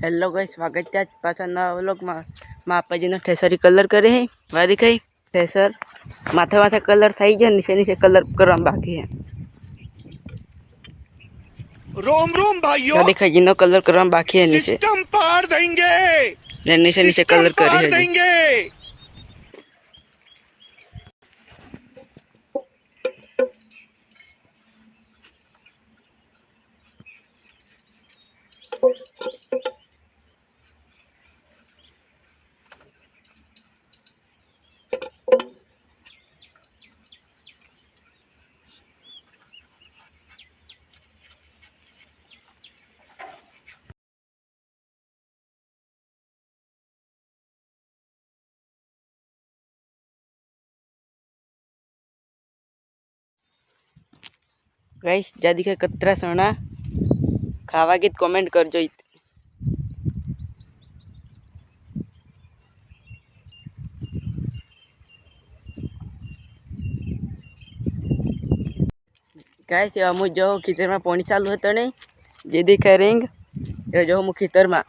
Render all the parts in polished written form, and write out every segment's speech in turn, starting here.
Hello guys, स्वागत है आज पासा नवा व्लॉगમાં માપાજીનો ઠેસરી કલર કરે હે વાદી કઈ ઠેસર માથે માથે કલર થઈ ગયો, નીચે નીચે કલર કરવાનું બાકી હે। रोम रोम भाइयों, તો દેખાય જીનો કલર કરવાનું બાકી હે નીચે सिस्टम पार देंगे, ને નીચે નીચે सिस्टम કલર કરી पार હે। देंगे। ગાઈસ જાદી કે કતરા સણા ખાવા ગીત કોમેન્ટ કરજો। गाइस ये अमु जो खेतर में पानी चालू होता नहीं जे दिखा रेंग ये जो हम खेतर में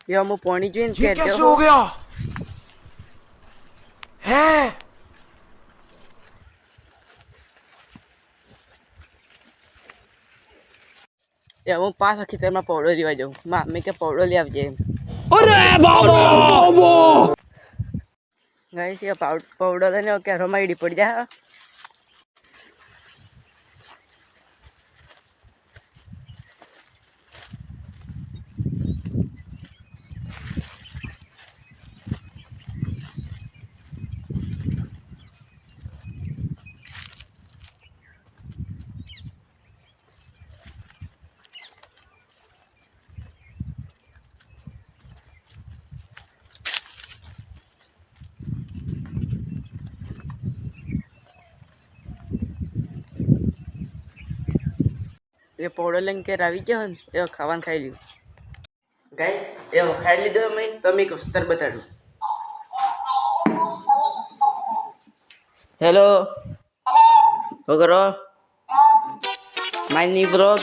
ये हम पानी जो ये कैसे हो गया है? ये हम पास खेतर में पौड़ो लेवा जाऊँ मम्मी के पौड़ो ले आवजे। अरे बाबा गाइस ये पौड़ो लेने क्या रोमाइडी पड़ जा ये पौड़ो लेंगे के रावी क्या हन ये खावान खाई लियो। गाइस ये खाई लीधो मैं તમે એક વસ્તર બતાડું। હેલો શું કરો માય ન્યુ બ્લોગ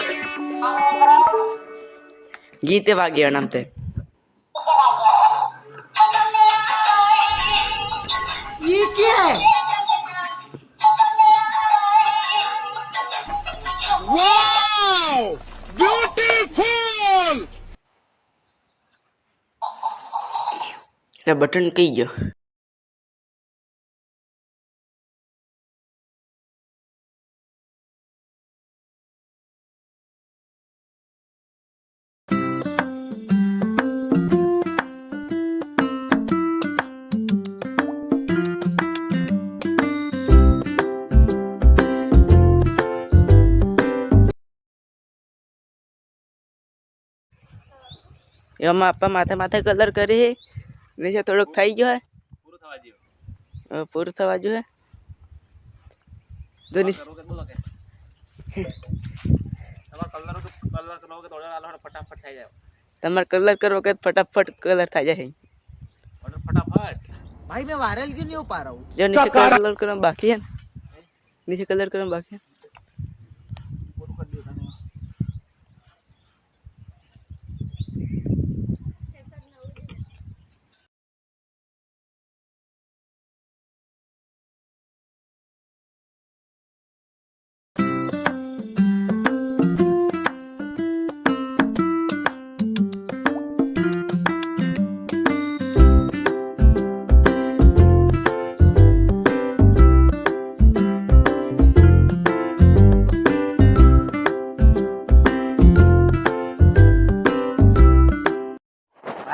ગીતે વાગ્યા નામ તે ये क्या है? Wow beautiful. એટલે બટન કઈ ગયો। એમાં આપા માથે માથે કલર કરે હે નીચે થોડોક થઈ ગયો હે પૂરું થવા જોઈએ જો તમારે કલર કરવો કે ફટાફટ કલર થઈ જાય फटाफट भाई मैं वायरल क्यों नहीं हो पा रहा हूँ? जो नीचे कलर करना बाकी है नीचे कलर करना बाकी है।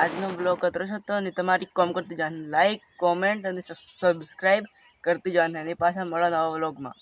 આજનો બ્લોગ કતરો છે તો ને તમારી કોમ કરતી જવાનું, લાઈક કોમેન્ટ અને સબસ્ક્રાઈબ કરતી જવાનું અને પાછા મળો નવા બ્લોગમાં.